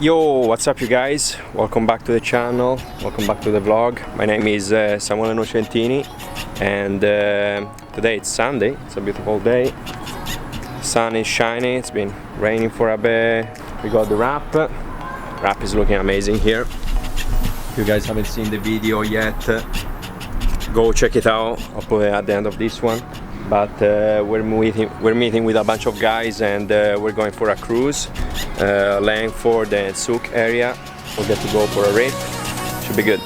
Yo, what's up you guys? Welcome back to the channel, welcome back to the vlog. My name is Samuele Nocentini and today it's Sunday, it's a beautiful day. Sun is shining, it's been raining for a bit. We got the wrap. Wrap is looking amazing here. If you guys haven't seen the video yet, go check it out. I'll put it at the end of this one. But we're meeting with a bunch of guys and we're going for a cruise, Langford and Souk area. We'll get to go for a rip. Should be good.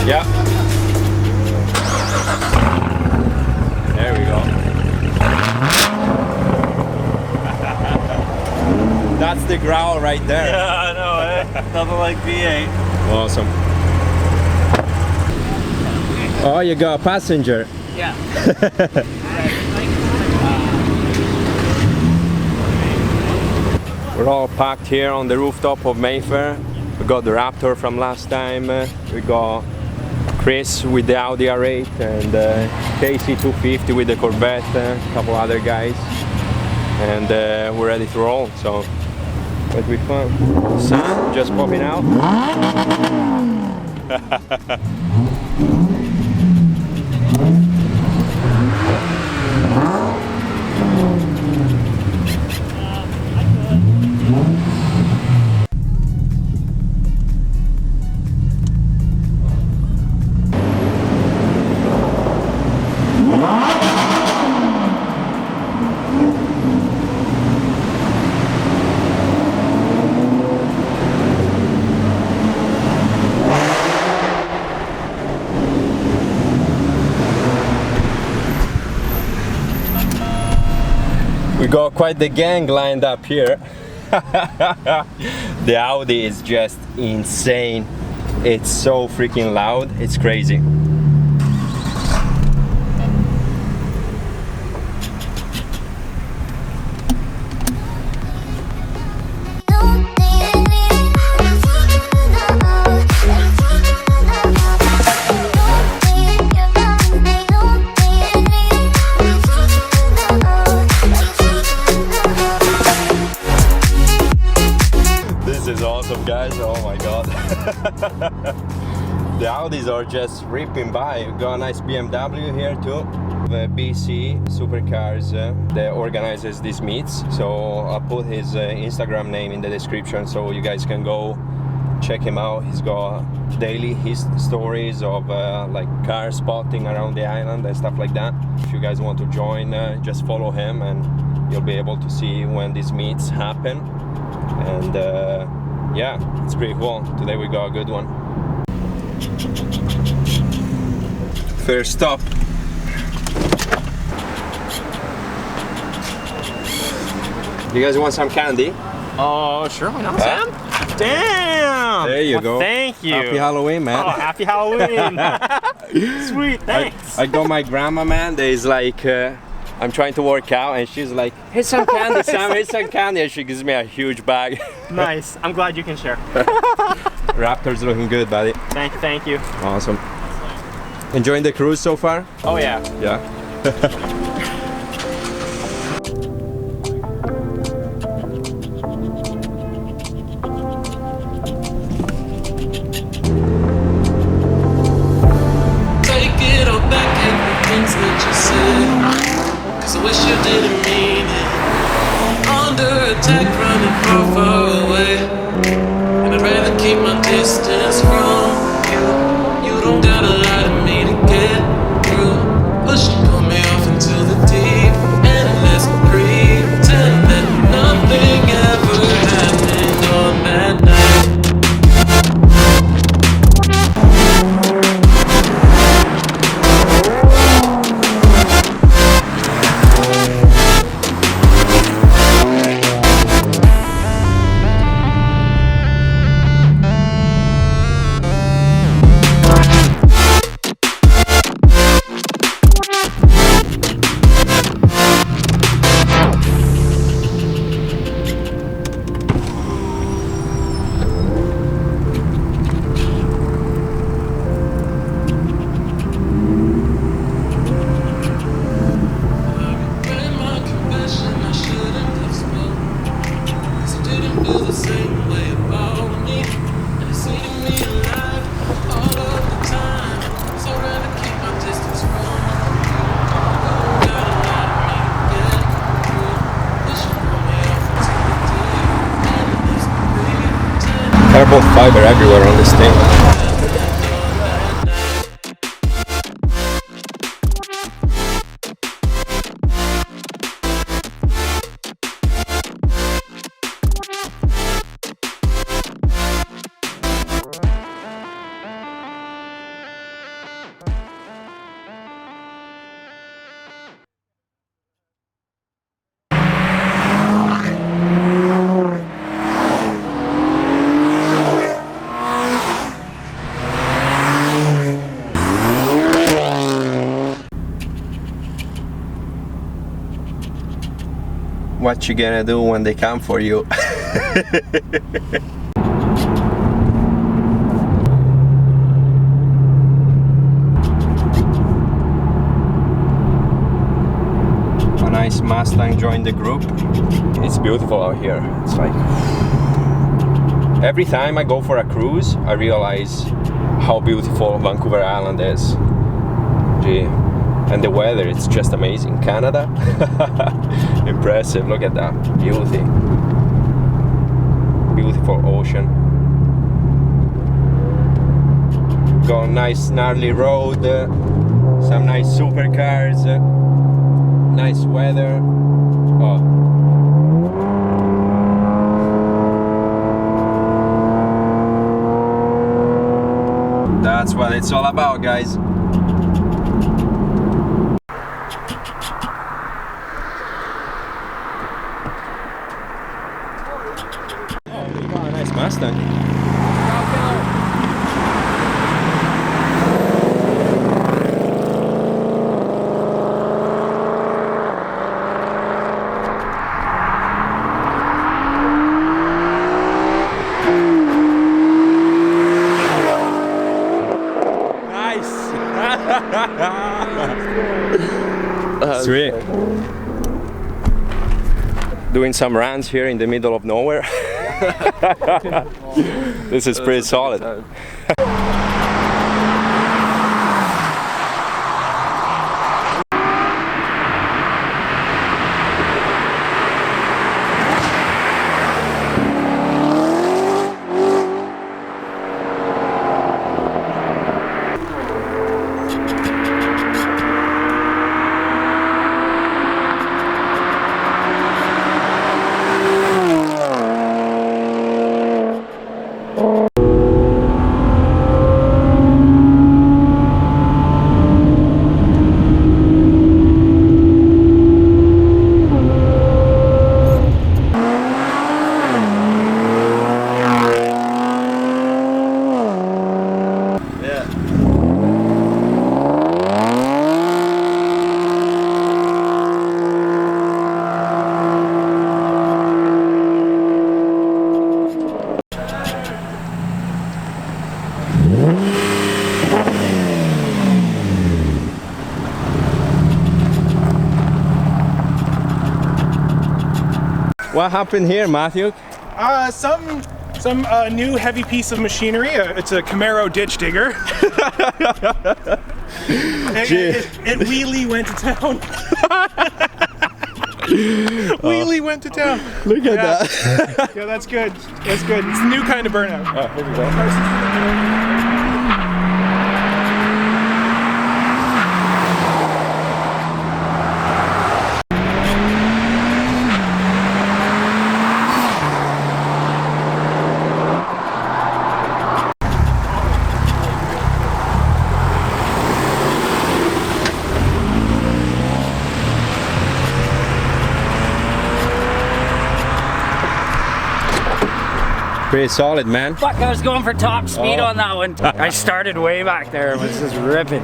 Yeah. There we go. That's the growl right there. Yeah, I know, eh? Nothing like V8. Awesome. Oh, you got a passenger. Yeah. We're all packed here on the rooftop of Mayfair. We got the Raptor from last time. We got Chris with the Audi R8 and Casey 250 with the Corvette, a couple other guys, and we're ready to roll, so it'll be fun. Sun just popping out. We got quite the gang lined up here. The Audi is just insane. It's so freaking loud, it's crazy. Guys, oh my god. The Audis are just ripping by. We got a nice BMW here too. The BC Supercars that organizes these meets, so I'll put his Instagram name in the description so you guys can go check him out. He's got daily stories of like car spotting around the island and stuff like that. If you guys want to join, just follow him and you'll be able to see when these meets happen. And yeah, it's pretty cool. Today we got a good one. First stop. You guys want some candy? Oh, sure, why not, Sam? Damn! There you go. Thank you. Happy Halloween, man. Oh, happy Halloween. Sweet, thanks. I got my grandma, man. There's like, I'm trying to work out and she's like, here's some candy, Sam, here's some candy. And she gives me a huge bag. Nice. I'm glad you can share. Raptor's looking good, buddy. Thank you. Awesome. Enjoying the cruise so far? Oh yeah. Yeah. Take it all back, everything's what you said. 'Cause I wish you didn't mean it. Under attack, running far away. And I'd rather keep my distance from you. You don't gotta lie to me to get through. Push and pull me off into the deep and let's breathe. Pretend that nothing ever happened on that night. carbon fiber everywhere on this thing. What you gonna do when they come for you? A nice Mustang joined the group. It's beautiful out here. It's like every time I go for a cruise, I realize how beautiful Vancouver Island is. Gee. And the weather, it's just amazing. Canada, impressive. Look at that beauty. Beautiful ocean. Got a nice gnarly road, some nice supercars, nice weather. Oh. That's what it's all about, guys. Mustang. Nice. Sweet. Doing some runs here in the middle of nowhere. This is pretty solid. What happened here, Matthew? Some new heavy piece of machinery. It's a Camaro ditch digger. It wheelie went to town. Wheelie went to town. Look at that. Yeah, that's good. That's good. It's a new kind of burnout. Oh, here we go. Pretty solid, man. Fuck, I was going for top speed on that one. I started way back there and was just ripping.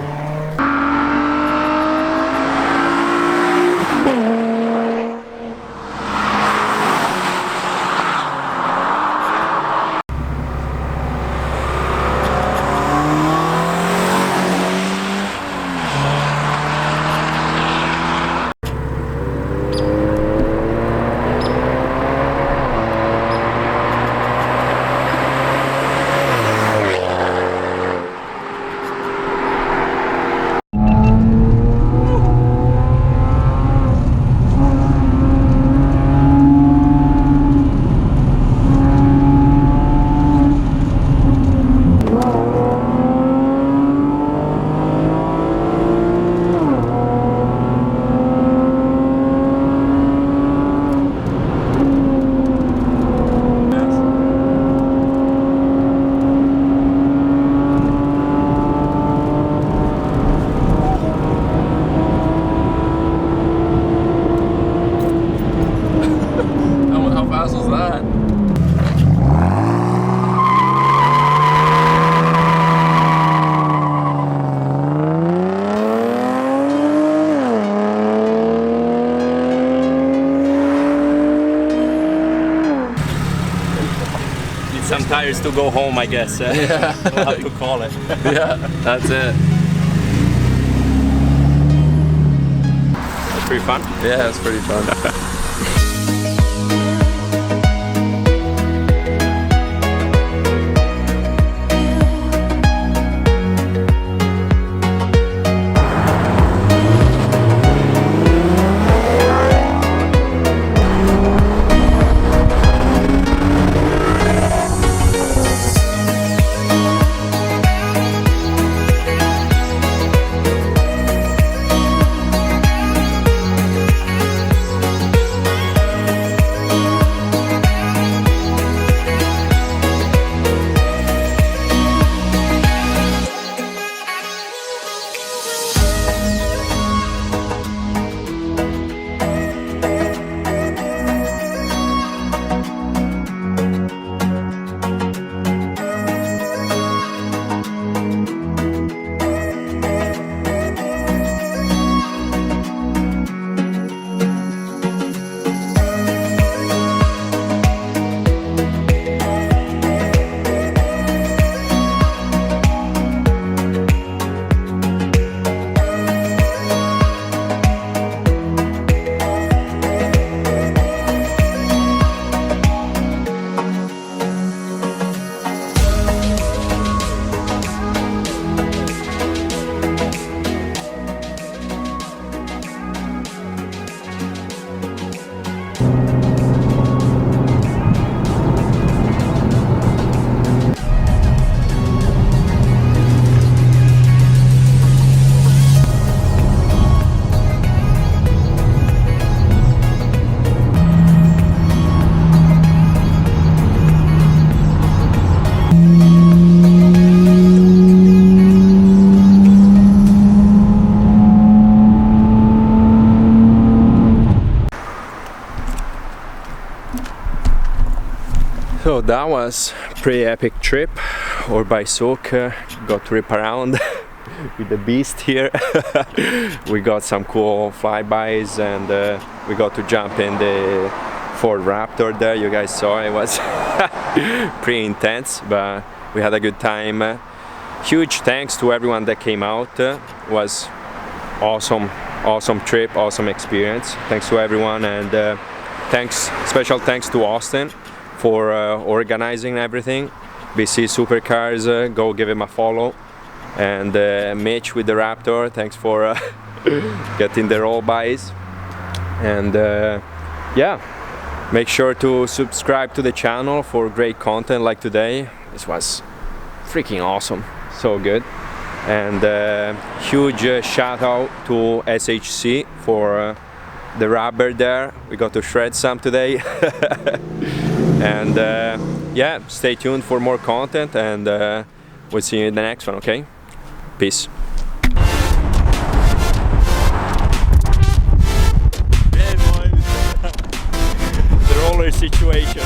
some tires to go home, I guess. Yeah. We'll have to call it. Yeah, that's it. That's pretty fun. Yeah, it's pretty fun. So that was pretty epic trip. Our bike got to rip around with the beast here. We got some cool flybys and we got to jump in the Ford Raptor there. You guys saw it was pretty intense, but we had a good time. Huge thanks to everyone that came out. Was awesome trip, awesome experience. Thanks to everyone, and special thanks to Austin for organizing everything. BC Supercars, go give him a follow. And Mitch with the Raptor, thanks for getting the roll bys. And yeah, make sure to subscribe to the channel for great content like today. This was freaking awesome, so good. And huge shout out to SHC for the rubber there. We got to shred some today. And yeah, stay tuned for more content, and we'll see you in the next one, okay? Peace. The roller situation.